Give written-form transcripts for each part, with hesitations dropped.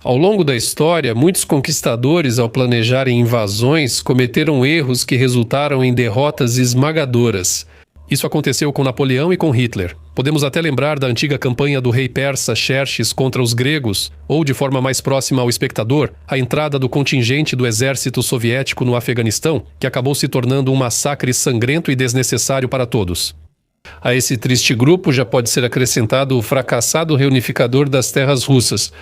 Ao longo da história, muitos conquistadores, ao planejarem invasões, cometeram erros que resultaram em derrotas esmagadoras. Isso aconteceu com Napoleão e com Hitler. Podemos até lembrar da antiga campanha do rei persa Xerxes contra os gregos, ou, de forma mais próxima ao espectador, a entrada do contingente do exército soviético no Afeganistão, que acabou se tornando um massacre sangrento e desnecessário para todos. A esse triste grupo já pode ser acrescentado o fracassado reunificador das terras russas.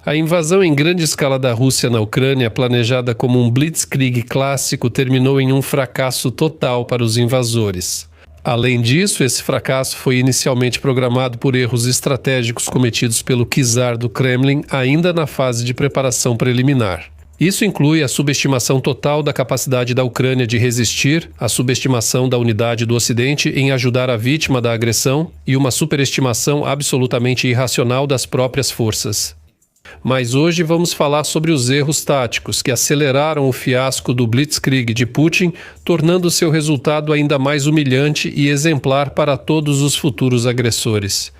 A invasão em grande escala da Rússia na Ucrânia, planejada como um blitzkrieg clássico, terminou em um fracasso total para os invasores. Além disso, esse fracasso foi inicialmente programado por erros estratégicos cometidos pelo czar do Kremlin ainda na fase de preparação preliminar. Isso inclui a subestimação total da capacidade da Ucrânia de resistir, a subestimação da unidade do Ocidente em ajudar a vítima da agressão e uma superestimação absolutamente irracional das próprias forças. Mas hoje vamos falar sobre os erros táticos que aceleraram o fiasco do Blitzkrieg de Putin, tornando seu resultado ainda mais humilhante e exemplar para todos os futuros agressores.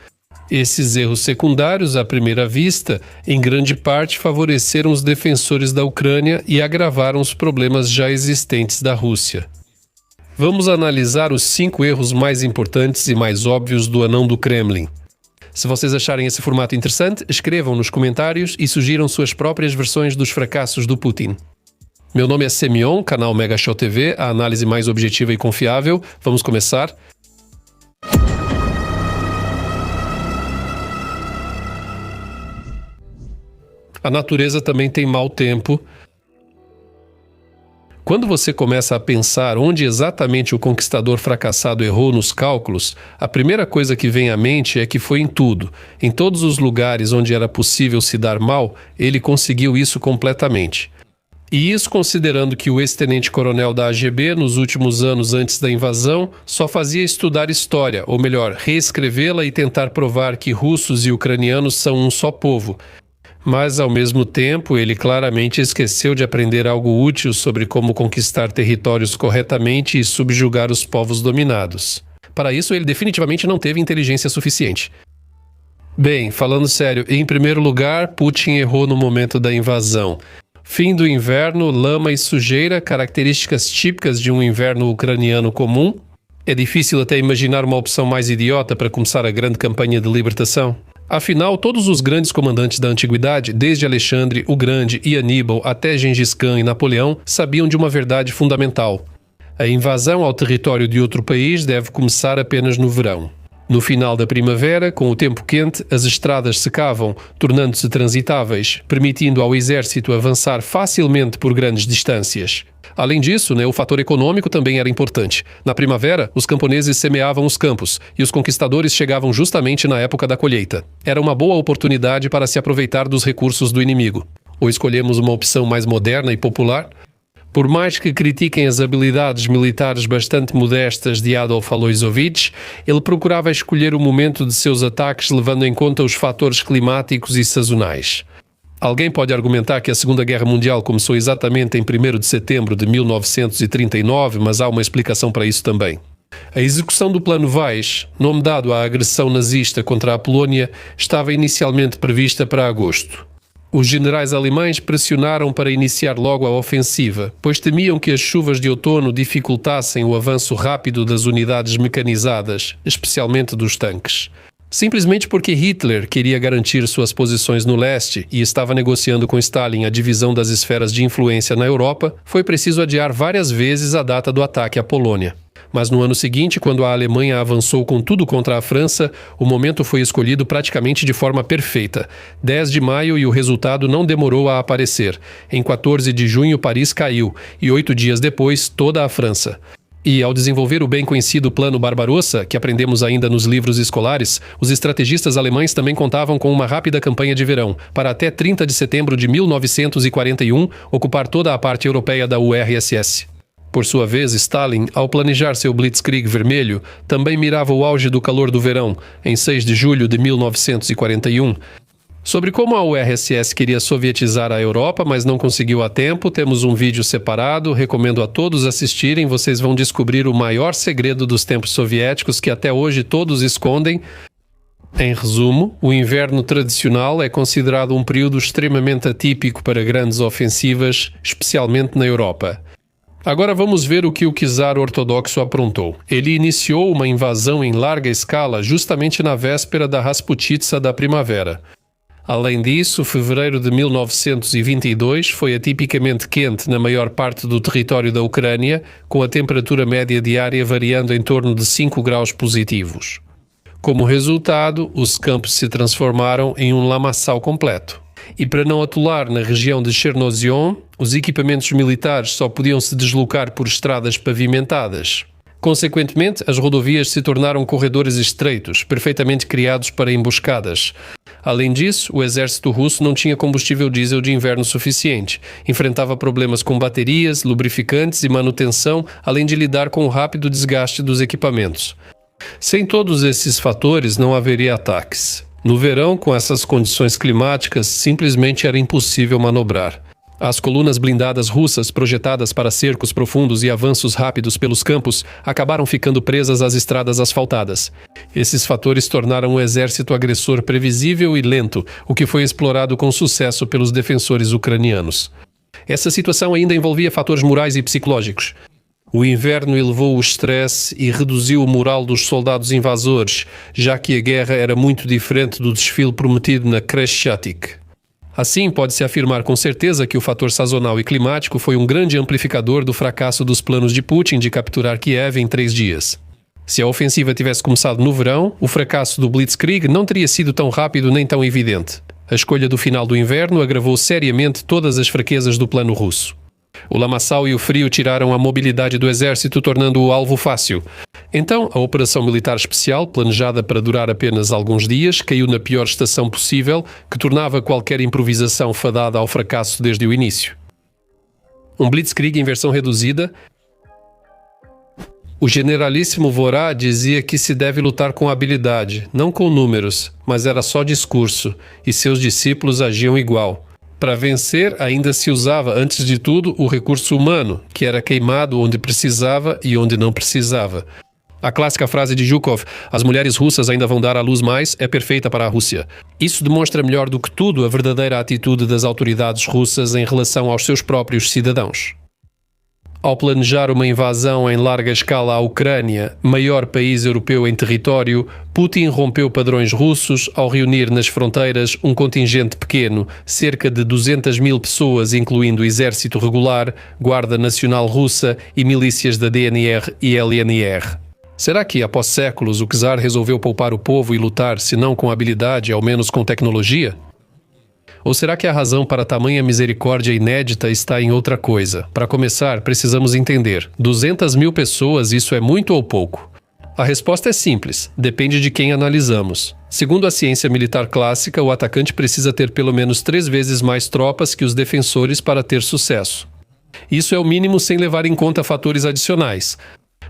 Esses erros secundários, à primeira vista, em grande parte favoreceram os defensores da Ucrânia e agravaram os problemas já existentes da Rússia. Vamos analisar os 5 erros mais importantes e mais óbvios do anão do Kremlin. Se vocês acharem esse formato interessante, escrevam nos comentários e sugiram suas próprias versões dos fracassos do Putin. Meu nome é Semion, canal Mega Show TV, a análise mais objetiva e confiável. Vamos começar? A natureza também tem mau tempo. Quando você começa a pensar onde exatamente o conquistador fracassado errou nos cálculos, a primeira coisa que vem à mente é que foi em tudo. Em todos os lugares onde era possível se dar mal, ele conseguiu isso completamente. E isso considerando que o ex-tenente-coronel da AGB, nos últimos anos antes da invasão, só fazia estudar história, ou melhor, reescrevê-la e tentar provar que russos e ucranianos são um só povo. Mas, ao mesmo tempo, ele claramente esqueceu de aprender algo útil sobre como conquistar territórios corretamente e subjugar os povos dominados. Para isso, ele definitivamente não teve inteligência suficiente. Bem, falando sério, em primeiro lugar, Putin errou no momento da invasão. Fim do inverno, lama e sujeira, características típicas de um inverno ucraniano comum. É difícil até imaginar uma opção mais idiota para começar a grande campanha de libertação. Afinal, todos os grandes comandantes da antiguidade, desde Alexandre o Grande e Aníbal até Gengis Khan e Napoleão, sabiam de uma verdade fundamental. A invasão ao território de outro país deve começar apenas no verão. No final da primavera, com o tempo quente, as estradas secavam, tornando-se transitáveis, permitindo ao exército avançar facilmente por grandes distâncias. Além disso, o fator econômico também era importante. Na primavera, os camponeses semeavam os campos e os conquistadores chegavam justamente na época da colheita. Era uma boa oportunidade para se aproveitar dos recursos do inimigo. Ou escolhemos uma opção mais moderna e popular? Por mais que critiquem as habilidades militares bastante modestas de Adolf Aloisovich, ele procurava escolher o momento de seus ataques levando em conta os fatores climáticos e sazonais. Alguém pode argumentar que a Segunda Guerra Mundial começou exatamente em 1º de setembro de 1939, mas há uma explicação para isso também. A execução do Plano Weiss, nome dado à agressão nazista contra a Polónia, estava inicialmente prevista para agosto. Os generais alemães pressionaram para iniciar logo a ofensiva, pois temiam que as chuvas de outono dificultassem o avanço rápido das unidades mecanizadas, especialmente dos tanques. Simplesmente porque Hitler queria garantir suas posições no leste e estava negociando com Stalin a divisão das esferas de influência na Europa, foi preciso adiar várias vezes a data do ataque à Polônia. Mas no ano seguinte, quando a Alemanha avançou com tudo contra a França, o momento foi escolhido praticamente de forma perfeita. 10 de maio e o resultado não demorou a aparecer. Em 14 de junho, Paris caiu e 8 dias depois, toda a França. E, ao desenvolver o bem conhecido Plano Barbarossa, que aprendemos ainda nos livros escolares, os estrategistas alemães também contavam com uma rápida campanha de verão, para até 30 de setembro de 1941 ocupar toda a parte europeia da URSS. Por sua vez, Stalin, ao planejar seu Blitzkrieg vermelho, também mirava o auge do calor do verão, em 6 de julho de 1941. Sobre como a URSS queria sovietizar a Europa, mas não conseguiu a tempo, temos um vídeo separado, recomendo a todos assistirem, vocês vão descobrir o maior segredo dos tempos soviéticos que até hoje todos escondem. Em resumo, o inverno tradicional é considerado um período extremamente atípico para grandes ofensivas, especialmente na Europa. Agora vamos ver o que o czar ortodoxo aprontou. Ele iniciou uma invasão em larga escala justamente na véspera da Rasputitsa da primavera. Além disso, fevereiro de 1922 foi atipicamente quente na maior parte do território da Ucrânia, com a temperatura média diária variando em torno de 5 graus positivos. Como resultado, os campos se transformaram em um lamaçal completo. E para não atolar na região de Chernozion, os equipamentos militares só podiam se deslocar por estradas pavimentadas. Consequentemente, as rodovias se tornaram corredores estreitos, perfeitamente criados para emboscadas. Além disso, o exército russo não tinha combustível diesel de inverno suficiente, enfrentava problemas com baterias, lubrificantes e manutenção, além de lidar com o rápido desgaste dos equipamentos. Sem todos esses fatores, não haveria ataques. No verão, com essas condições climáticas, simplesmente era impossível manobrar. As colunas blindadas russas, projetadas para cercos profundos e avanços rápidos pelos campos, acabaram ficando presas às estradas asfaltadas. Esses fatores tornaram o exército agressor previsível e lento, o que foi explorado com sucesso pelos defensores ucranianos. Essa situação ainda envolvia fatores morais e psicológicos. O inverno elevou o estresse e reduziu o moral dos soldados invasores, já que a guerra era muito diferente do desfile prometido na Crescétic. Assim, pode-se afirmar com certeza que o fator sazonal e climático foi um grande amplificador do fracasso dos planos de Putin de capturar Kiev em 3 dias. Se a ofensiva tivesse começado no verão, o fracasso do Blitzkrieg não teria sido tão rápido nem tão evidente. A escolha do final do inverno agravou seriamente todas as fraquezas do plano russo. O lamaçal e o frio tiraram a mobilidade do exército, tornando-o alvo fácil. Então, a operação militar especial, planejada para durar apenas alguns dias, caiu na pior estação possível, que tornava qualquer improvisação fadada ao fracasso desde o início. Um blitzkrieg em versão reduzida. O generalíssimo Vorá dizia que se deve lutar com habilidade, não com números, mas era só discurso, e seus discípulos agiam igual. Para vencer, ainda se usava, antes de tudo, o recurso humano, que era queimado onde precisava e onde não precisava. A clássica frase de Zhukov, as mulheres russas ainda vão dar à luz mais, é perfeita para a Rússia. Isso demonstra melhor do que tudo a verdadeira atitude das autoridades russas em relação aos seus próprios cidadãos. Ao planejar uma invasão em larga escala à Ucrânia, maior país europeu em território, Putin rompeu padrões russos ao reunir nas fronteiras um contingente pequeno, cerca de 200.000 pessoas, incluindo exército regular, Guarda Nacional Russa e milícias da DNR e LNR. Será que, após séculos, o czar resolveu poupar o povo e lutar, se não com habilidade, ao menos com tecnologia? Ou será que a razão para tamanha misericórdia inédita está em outra coisa? Para começar, precisamos entender. 200.000 pessoas, isso é muito ou pouco? A resposta é simples, depende de quem analisamos. Segundo a ciência militar clássica, o atacante precisa ter pelo menos 3 vezes mais tropas que os defensores para ter sucesso. Isso é o mínimo sem levar em conta fatores adicionais.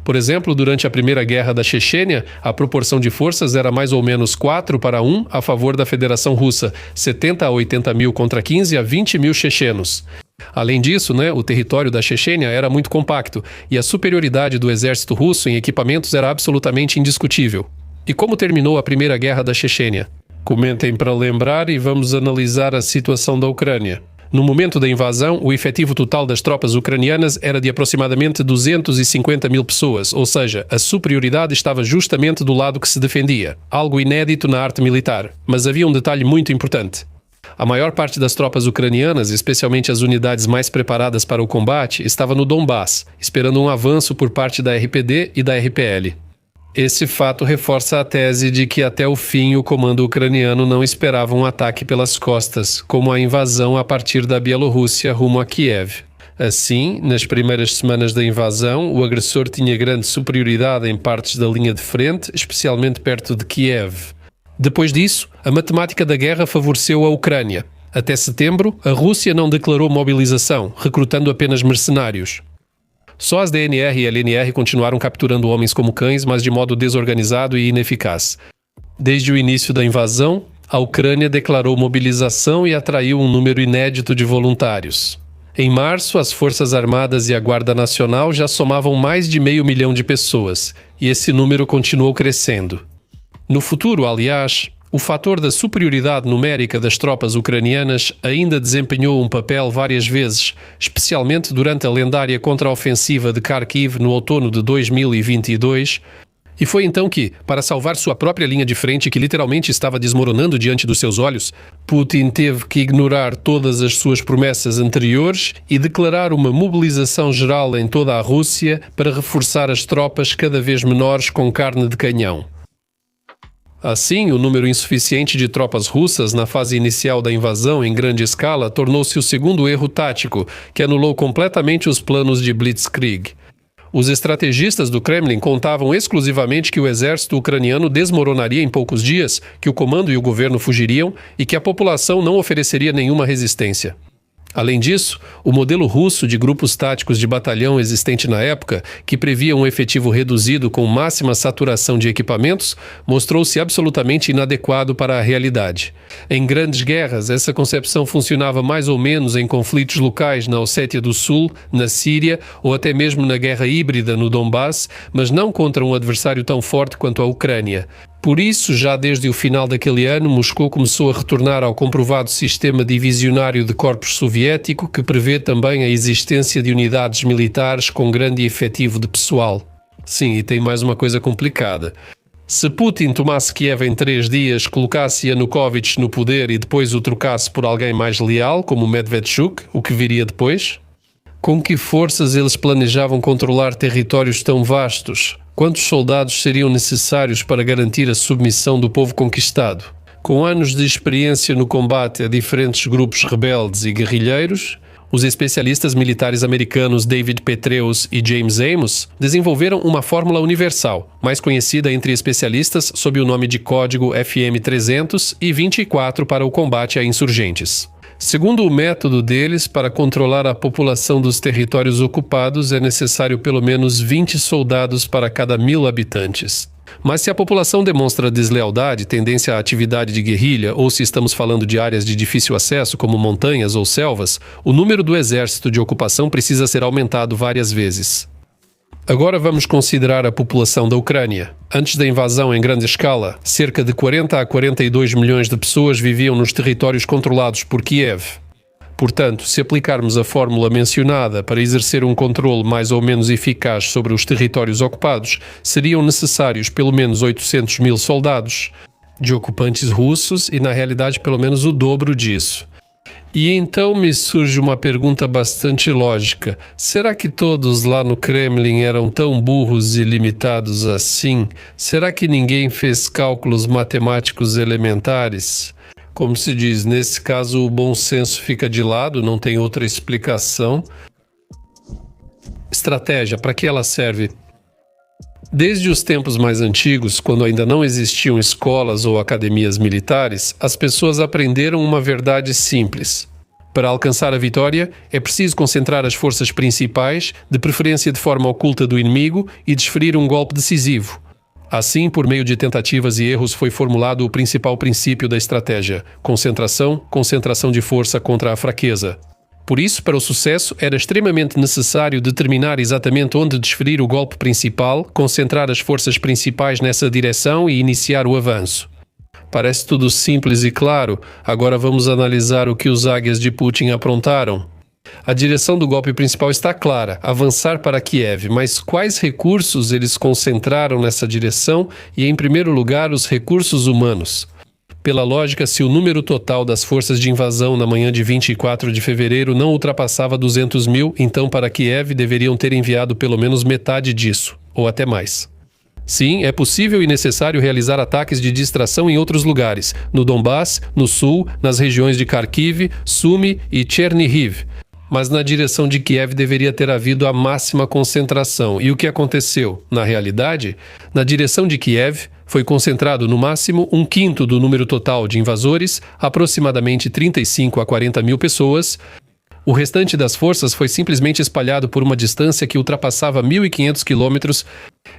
Por exemplo, durante a Primeira Guerra da Chechênia, a proporção de forças era mais ou menos 4-1 a favor da Federação Russa, 70 a 80 mil contra 15 a 20 mil chechenos. Além disso, o território da Chechênia era muito compacto e a superioridade do exército russo em equipamentos era absolutamente indiscutível. E como terminou a Primeira Guerra da Chechênia? Comentem para lembrar e vamos analisar a situação da Ucrânia. No momento da invasão, o efetivo total das tropas ucranianas era de aproximadamente 250.000 pessoas, ou seja, a superioridade estava justamente do lado que se defendia, algo inédito na arte militar. Mas havia um detalhe muito importante. A maior parte das tropas ucranianas, especialmente as unidades mais preparadas para o combate, estava no Donbass, esperando um avanço por parte da RPD e da RPL. Esse fato reforça a tese de que até o fim o comando ucraniano não esperava um ataque pelas costas, como a invasão a partir da Bielorrússia rumo a Kiev. Assim, nas primeiras semanas da invasão, o agressor tinha grande superioridade em partes da linha de frente, especialmente perto de Kiev. Depois disso, a matemática da guerra favoreceu a Ucrânia. Até setembro, a Rússia não declarou mobilização, recrutando apenas mercenários. Só as DNR e LNR continuaram capturando homens como cães, mas de modo desorganizado e ineficaz. Desde o início da invasão, a Ucrânia declarou mobilização e atraiu um número inédito de voluntários. Em março, as Forças Armadas e a Guarda Nacional já somavam mais de 500.000 de pessoas, e esse número continuou crescendo. No futuro, aliás, O fator da superioridade numérica das tropas ucranianas ainda desempenhou um papel várias vezes, especialmente durante a lendária contraofensiva de Kharkiv no outono de 2022, e foi então que, para salvar sua própria linha de frente que literalmente estava desmoronando diante dos seus olhos, Putin teve que ignorar todas as suas promessas anteriores e declarar uma mobilização geral em toda a Rússia para reforçar as tropas cada vez menores com carne de canhão. Assim, o número insuficiente de tropas russas na fase inicial da invasão em grande escala tornou-se o segundo erro tático, que anulou completamente os planos de Blitzkrieg. Os estrategistas do Kremlin contavam exclusivamente que o exército ucraniano desmoronaria em poucos dias, que o comando e o governo fugiriam e que a população não ofereceria nenhuma resistência. Além disso, o modelo russo de grupos táticos de batalhão existente na época, que previa um efetivo reduzido com máxima saturação de equipamentos, mostrou-se absolutamente inadequado para a realidade. Em grandes guerras, essa concepção funcionava mais ou menos em conflitos locais na Ossétia do Sul, na Síria ou até mesmo na guerra híbrida no Donbass, mas não contra um adversário tão forte quanto a Ucrânia. Por isso, já desde o final daquele ano, Moscou começou a retornar ao comprovado sistema divisionário de corpos soviético, que prevê também a existência de unidades militares com grande efetivo de pessoal. Sim, e tem mais uma coisa complicada. Se Putin tomasse Kiev em 3 dias, colocasse Yanukovych no poder e depois o trocasse por alguém mais leal, como Medvedchuk, o que viria depois? Com que forças eles planejavam controlar territórios tão vastos? Quantos soldados seriam necessários para garantir a submissão do povo conquistado? Com anos de experiência no combate a diferentes grupos rebeldes e guerrilheiros, os especialistas militares americanos David Petraeus e James Amos desenvolveram uma fórmula universal, mais conhecida entre especialistas sob o nome de código FM300 e 24 para o combate a insurgentes. Segundo o método deles, para controlar a população dos territórios ocupados é necessário pelo menos 20 soldados para cada 1.000 habitantes. Mas se a população demonstra deslealdade, tendência à atividade de guerrilha, ou se estamos falando de áreas de difícil acesso, como montanhas ou selvas, o número do exército de ocupação precisa ser aumentado várias vezes. Agora vamos considerar a população da Ucrânia. Antes da invasão em grande escala, cerca de 40 a 42 milhões de pessoas viviam nos territórios controlados por Kiev. Portanto, se aplicarmos a fórmula mencionada para exercer um controle mais ou menos eficaz sobre os territórios ocupados, seriam necessários pelo menos 800 mil soldados de ocupantes russos e, na realidade, pelo menos o dobro disso. E então me surge uma pergunta bastante lógica. Será que todos lá no Kremlin eram tão burros e limitados assim? Será que ninguém fez cálculos matemáticos elementares? Como se diz, nesse caso o bom senso fica de lado, não tem outra explicação. Estratégia, para que ela serve? Desde os tempos mais antigos, quando ainda não existiam escolas ou academias militares, as pessoas aprenderam uma verdade simples. Para alcançar a vitória, é preciso concentrar as forças principais, de preferência de forma oculta do inimigo, e desferir um golpe decisivo. Assim, por meio de tentativas e erros, foi formulado o principal princípio da estratégia: concentração de força contra a fraqueza. Por isso, para o sucesso, era extremamente necessário determinar exatamente onde desferir o golpe principal, concentrar as forças principais nessa direção e iniciar o avanço. Parece tudo simples e claro. Agora vamos analisar o que os águias de Putin aprontaram. A direção do golpe principal está clara: avançar para Kiev, mas quais recursos eles concentraram nessa direção e, em primeiro lugar, os recursos humanos? Pela lógica, se o número total das forças de invasão na manhã de 24 de fevereiro não ultrapassava 200 mil, então para Kiev deveriam ter enviado pelo menos metade disso, ou até mais. Sim, é possível e necessário realizar ataques de distração em outros lugares, no Donbass, no sul, nas regiões de Kharkiv, Sumy e Chernihiv. Mas na direção de Kiev deveria ter havido a máxima concentração. E o que aconteceu? Na realidade, na direção de Kiev, foi concentrado no máximo 1/5 do número total de invasores, aproximadamente 35 a 40 mil pessoas. O restante das forças foi simplesmente espalhado por uma distância que ultrapassava 1.500 quilômetros.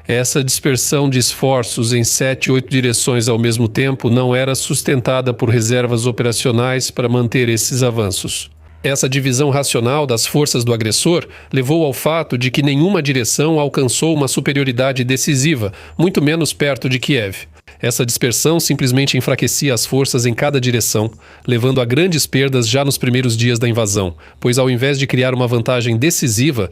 Essa dispersão de esforços em 7, 8 direções ao mesmo tempo não era sustentada por reservas operacionais para manter esses avanços. Essa divisão racional das forças do agressor levou ao fato de que nenhuma direção alcançou uma superioridade decisiva, muito menos perto de Kiev. Essa dispersão simplesmente enfraquecia as forças em cada direção, levando a grandes perdas já nos primeiros dias da invasão, pois ao invés de criar uma vantagem decisiva,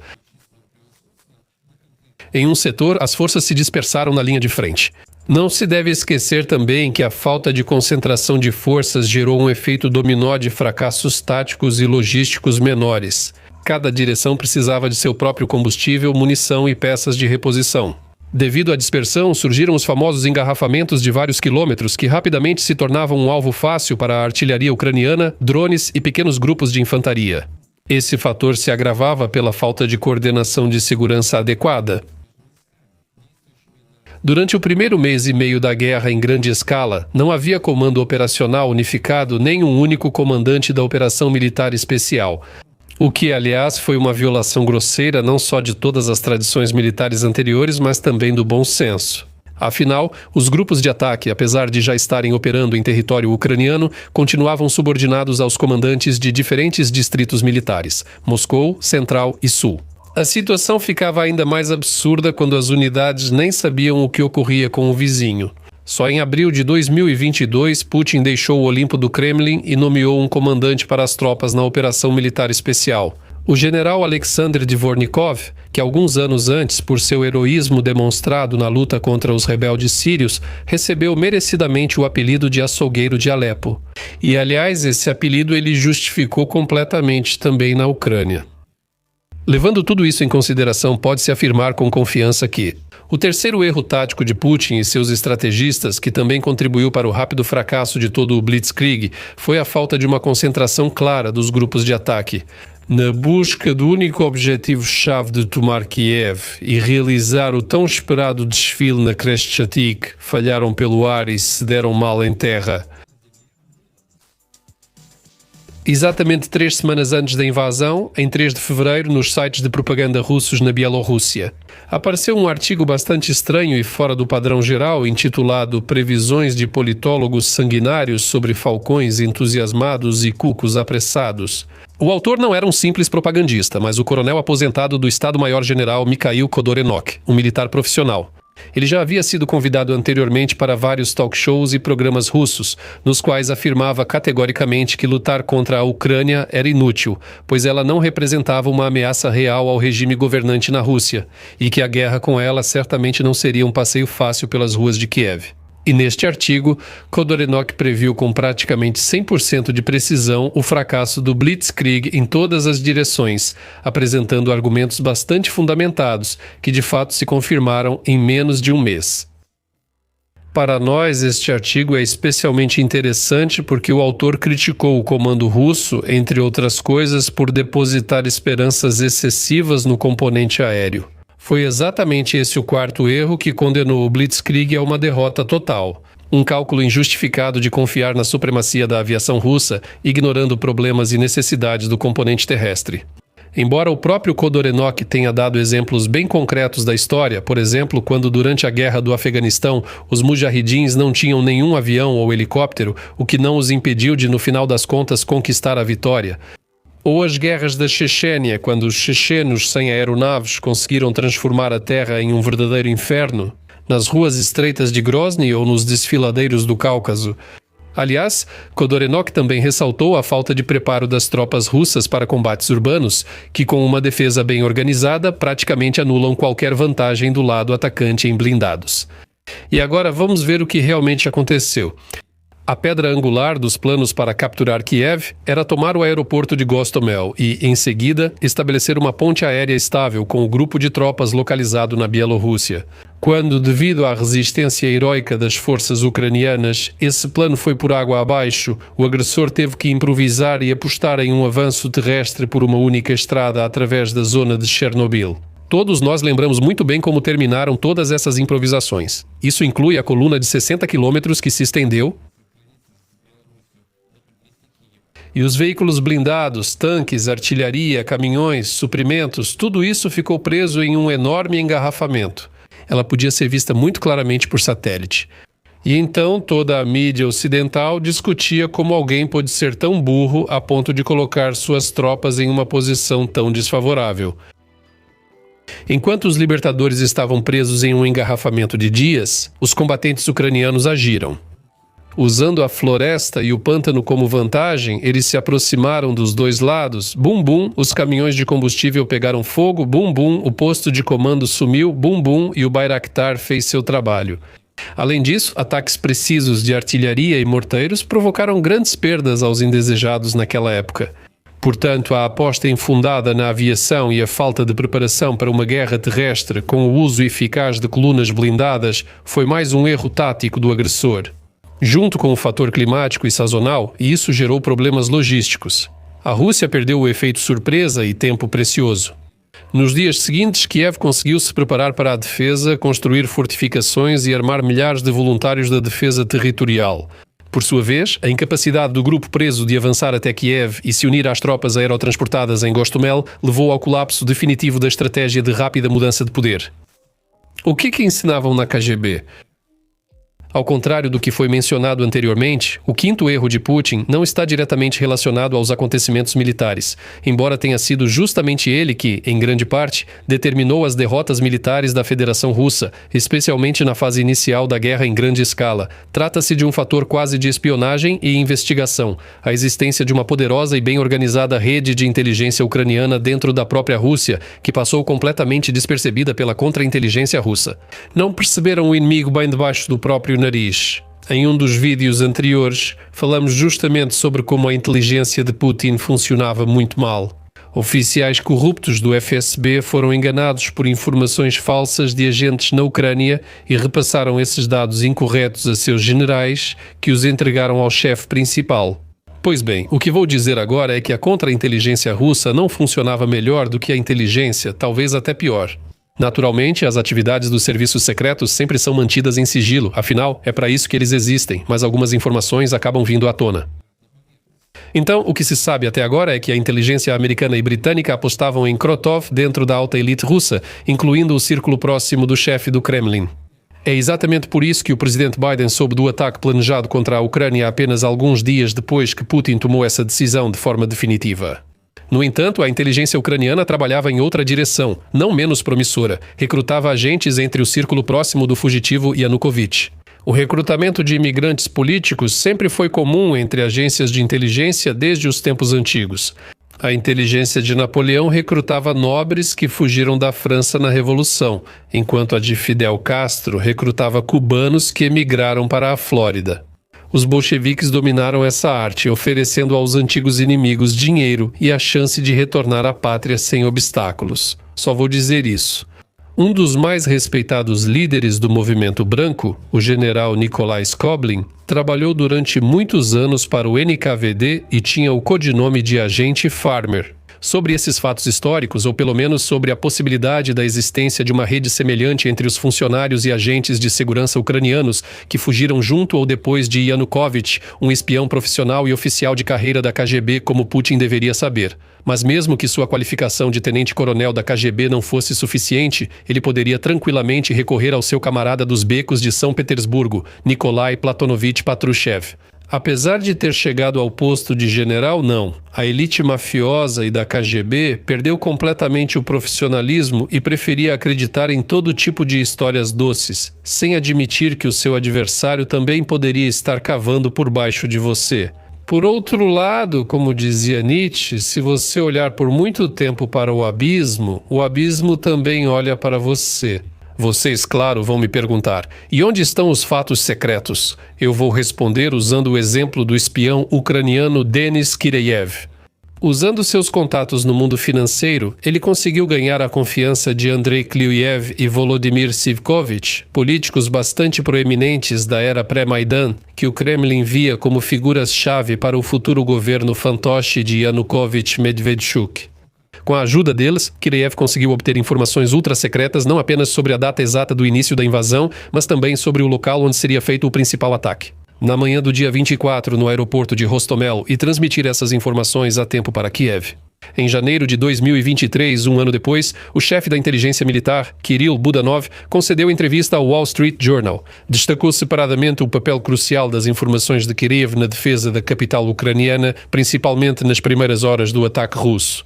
em um setor, as forças se dispersaram na linha de frente. Não se deve esquecer também que a falta de concentração de forças gerou um efeito dominó de fracassos táticos e logísticos menores. Cada direção precisava de seu próprio combustível, munição e peças de reposição. Devido à dispersão, surgiram os famosos engarrafamentos de vários quilômetros que rapidamente se tornavam um alvo fácil para a artilharia ucraniana, drones e pequenos grupos de infantaria. Esse fator se agravava pela falta de coordenação de segurança adequada. Durante o primeiro mês e meio da guerra em grande escala, não havia comando operacional unificado nem um único comandante da operação militar especial. O que, aliás, foi uma violação grosseira não só de todas as tradições militares anteriores, mas também do bom senso. Afinal, os grupos de ataque, apesar de já estarem operando em território ucraniano, continuavam subordinados aos comandantes de diferentes distritos militares, Moscou, Central e Sul. A situação ficava ainda mais absurda quando as unidades nem sabiam o que ocorria com o vizinho. Só em abril de 2022, Putin deixou o Olimpo do Kremlin e nomeou um comandante para as tropas na operação militar especial. O general Alexander Dvornikov, que alguns anos antes, por seu heroísmo demonstrado na luta contra os rebeldes sírios, recebeu merecidamente o apelido de açougueiro de Alepo. E, aliás, esse apelido ele justificou completamente também na Ucrânia. Levando tudo isso em consideração, pode-se afirmar com confiança que o terceiro erro tático de Putin e seus estrategistas, que também contribuiu para o rápido fracasso de todo o Blitzkrieg, foi a falta de uma concentração clara dos grupos de ataque. Na busca do único objetivo-chave de tomar Kiev e realizar o tão esperado desfile na Crescentic, falharam pelo ar e se deram mal em terra. Exatamente 3 semanas antes da invasão, em 3 de fevereiro, nos sites de propaganda russos na Bielorrússia, apareceu um artigo bastante estranho e fora do padrão geral, intitulado Previsões de politólogos sanguinários sobre falcões entusiasmados e cucos apressados. O autor não era um simples propagandista, mas o coronel aposentado do Estado-Maior-General Mikhail Khodorenok, um militar profissional. Ele já havia sido convidado anteriormente para vários talk shows e programas russos, nos quais afirmava categoricamente que lutar contra a Ucrânia era inútil, pois ela não representava uma ameaça real ao regime governante na Rússia, e que a guerra com ela certamente não seria um passeio fácil pelas ruas de Kiev. E neste artigo, Khodorenok previu com praticamente 100% de precisão o fracasso do Blitzkrieg em todas as direções, apresentando argumentos bastante fundamentados, que de fato se confirmaram em menos de um mês. Para nós, este artigo é especialmente interessante porque o autor criticou o comando russo, entre outras coisas, por depositar esperanças excessivas no componente aéreo. Foi exatamente esse o quarto erro que condenou o Blitzkrieg a uma derrota total. Um cálculo injustificado de confiar na supremacia da aviação russa, ignorando problemas e necessidades do componente terrestre. Embora o próprio Khodorenok tenha dado exemplos bem concretos da história, por exemplo, quando durante a guerra do Afeganistão os mujahidins não tinham nenhum avião ou helicóptero, o que não os impediu de, no final das contas, conquistar a vitória. Ou as guerras da Chechênia, quando os chechenos sem aeronaves conseguiram transformar a terra em um verdadeiro inferno, nas ruas estreitas de Grozny ou nos desfiladeiros do Cáucaso. Aliás, Khodorenok também ressaltou a falta de preparo das tropas russas para combates urbanos, que com uma defesa bem organizada praticamente anulam qualquer vantagem do lado atacante em blindados. E agora vamos ver o que realmente aconteceu. A pedra angular dos planos para capturar Kiev era tomar o aeroporto de Gostomel e, em seguida, estabelecer uma ponte aérea estável com o grupo de tropas localizado na Bielorrússia. Quando, devido à resistência heroica das forças ucranianas, esse plano foi por água abaixo, o agressor teve que improvisar e apostar em um avanço terrestre por uma única estrada através da zona de Chernobyl. Todos nós lembramos muito bem como terminaram todas essas improvisações. Isso inclui a coluna de 60 quilômetros que se estendeu, e os veículos blindados, tanques, artilharia, caminhões, suprimentos, tudo isso ficou preso em um enorme engarrafamento. Ela podia ser vista muito claramente por satélite. E então toda a mídia ocidental discutia como alguém pôde ser tão burro a ponto de colocar suas tropas em uma posição tão desfavorável. Enquanto os libertadores estavam presos em um engarrafamento de dias, os combatentes ucranianos agiram. Usando a floresta e o pântano como vantagem, eles se aproximaram dos dois lados. Bum, bum, os caminhões de combustível pegaram fogo. Bum, bum, o posto de comando sumiu. Bum, bum, e o Bayraktar fez seu trabalho. Além disso, ataques precisos de artilharia e morteiros provocaram grandes perdas aos indesejados naquela época. Portanto, a aposta infundada na aviação e a falta de preparação para uma guerra terrestre com o uso eficaz de colunas blindadas foi mais um erro tático do agressor. Junto com o fator climático e sazonal, isso gerou problemas logísticos. A Rússia perdeu o efeito surpresa e tempo precioso. Nos dias seguintes, Kiev conseguiu se preparar para a defesa, construir fortificações e armar milhares de voluntários da defesa territorial. Por sua vez, a incapacidade do grupo preso de avançar até Kiev e se unir às tropas aerotransportadas em Gostomel levou ao colapso definitivo da estratégia de rápida mudança de poder. O que ensinavam na KGB? Ao contrário do que foi mencionado anteriormente, o quinto erro de Putin não está diretamente relacionado aos acontecimentos militares, embora tenha sido justamente ele que, em grande parte, determinou as derrotas militares da Federação Russa, especialmente na fase inicial da guerra em grande escala. Trata-se de um fator quase de espionagem e investigação, a existência de uma poderosa e bem organizada rede de inteligência ucraniana dentro da própria Rússia, que passou completamente despercebida pela contra-inteligência russa. Não perceberam o inimigo bem debaixo do próprio nariz. Em um dos vídeos anteriores, falamos justamente sobre como a inteligência de Putin funcionava muito mal. Oficiais corruptos do FSB foram enganados por informações falsas de agentes na Ucrânia e repassaram esses dados incorretos a seus generais, que os entregaram ao chefe principal. Pois bem, o que vou dizer agora é que a contra-inteligência russa não funcionava melhor do que a inteligência, talvez até pior. Naturalmente, as atividades dos serviços secretos sempre são mantidas em sigilo, afinal, é para isso que eles existem, mas algumas informações acabam vindo à tona. Então, o que se sabe até agora é que a inteligência americana e britânica apostavam em Krotov dentro da alta elite russa, incluindo o círculo próximo do chefe do Kremlin. É exatamente por isso que o presidente Biden soube do ataque planejado contra a Ucrânia apenas alguns dias depois que Putin tomou essa decisão de forma definitiva. No entanto, a inteligência ucraniana trabalhava em outra direção, não menos promissora. Recrutava agentes entre o círculo próximo do fugitivo Yanukovych. O recrutamento de imigrantes políticos sempre foi comum entre agências de inteligência desde os tempos antigos. A inteligência de Napoleão recrutava nobres que fugiram da França na Revolução, enquanto a de Fidel Castro recrutava cubanos que emigraram para a Flórida. Os bolcheviques dominaram essa arte, oferecendo aos antigos inimigos dinheiro e a chance de retornar à pátria sem obstáculos. Só vou dizer isso. Um dos mais respeitados líderes do movimento branco, o general Nikolai Skoblin, trabalhou durante muitos anos para o NKVD e tinha o codinome de Agente Farmer. Sobre esses fatos históricos, ou pelo menos sobre a possibilidade da existência de uma rede semelhante entre os funcionários e agentes de segurança ucranianos que fugiram junto ou depois de Yanukovych, um espião profissional e oficial de carreira da KGB, como Putin deveria saber. Mas mesmo que sua qualificação de tenente-coronel da KGB não fosse suficiente, ele poderia tranquilamente recorrer ao seu camarada dos becos de São Petersburgo, Nikolai Platonovich Patrushev. Apesar de ter chegado ao posto de general, não. A elite mafiosa e da KGB perdeu completamente o profissionalismo e preferia acreditar em todo tipo de histórias doces, sem admitir que o seu adversário também poderia estar cavando por baixo de você. Por outro lado, como dizia Nietzsche, se você olhar por muito tempo para o abismo também olha para você. Vocês, claro, vão me perguntar, e onde estão os fatos secretos? Eu vou responder usando o exemplo do espião ucraniano Denis Kireyev. Usando seus contatos no mundo financeiro, ele conseguiu ganhar a confiança de Andrei Kliuev e Volodymyr Sivkovich, políticos bastante proeminentes da era pré-Maidan, que o Kremlin via como figuras-chave para o futuro governo fantoche de Yanukovych-Medvedchuk. Com a ajuda deles, Kireyev conseguiu obter informações ultra-secretas não apenas sobre a data exata do início da invasão, mas também sobre o local onde seria feito o principal ataque. Na manhã do dia 24, no aeroporto de Hostomel, e transmitir essas informações a tempo para Kiev. Em janeiro de 2023, um ano depois, o chefe da inteligência militar, Kirill Budanov, concedeu entrevista ao Wall Street Journal. Destacou separadamente o papel crucial das informações de Kiev na defesa da capital ucraniana, principalmente nas primeiras horas do ataque russo.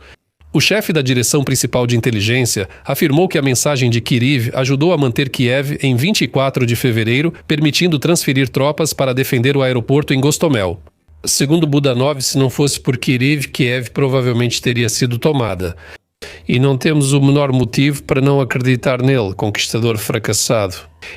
O chefe da direção principal de inteligência afirmou que a mensagem de Kiriv ajudou a manter Kiev em 24 de fevereiro, permitindo transferir tropas para defender o aeroporto em Gostomel. Segundo Budanov, se não fosse por Kiriv, Kiev provavelmente teria sido tomada. E não temos o menor motivo para não acreditar nele, conquistador fracassado.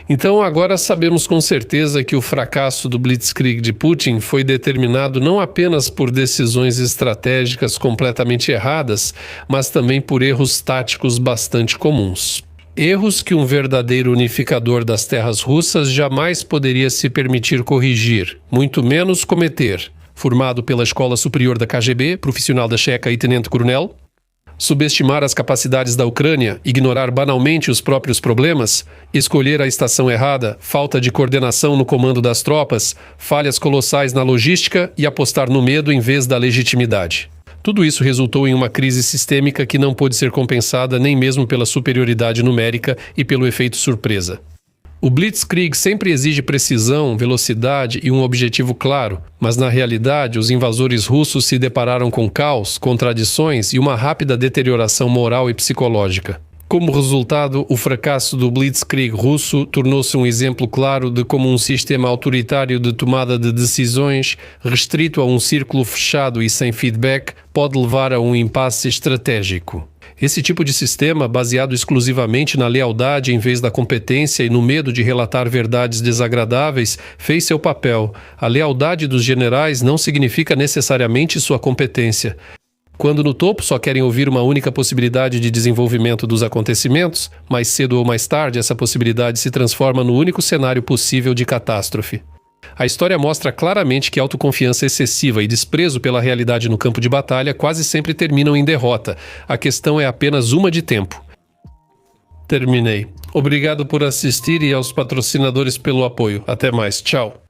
Então agora sabemos com certeza que o fracasso do Blitzkrieg de Putin foi determinado não apenas por decisões estratégicas completamente erradas, mas também por erros táticos bastante comuns. Erros que um verdadeiro unificador das terras russas jamais poderia se permitir corrigir, muito menos cometer. Formado pela Escola Superior da KGB, profissional da Checa e tenente-coronel, subestimar as capacidades da Ucrânia, ignorar banalmente os próprios problemas, escolher a estação errada, falta de coordenação no comando das tropas, falhas colossais na logística e apostar no medo em vez da legitimidade. Tudo isso resultou em uma crise sistêmica que não pôde ser compensada nem mesmo pela superioridade numérica e pelo efeito surpresa. O Blitzkrieg sempre exige precisão, velocidade e um objetivo claro, mas na realidade os invasores russos se depararam com caos, contradições e uma rápida deterioração moral e psicológica. Como resultado, o fracasso do Blitzkrieg russo tornou-se um exemplo claro de como um sistema autoritário de tomada de decisões, restrito a um círculo fechado e sem feedback, pode levar a um impasse estratégico. Esse tipo de sistema, baseado exclusivamente na lealdade em vez da competência e no medo de relatar verdades desagradáveis, fez seu papel. A lealdade dos generais não significa necessariamente sua competência. Quando no topo só querem ouvir uma única possibilidade de desenvolvimento dos acontecimentos, mais cedo ou mais tarde essa possibilidade se transforma no único cenário possível de catástrofe. A história mostra claramente que autoconfiança excessiva e desprezo pela realidade no campo de batalha quase sempre terminam em derrota. A questão é apenas uma de tempo. Terminei. Obrigado por assistir e aos patrocinadores pelo apoio. Até mais. Tchau.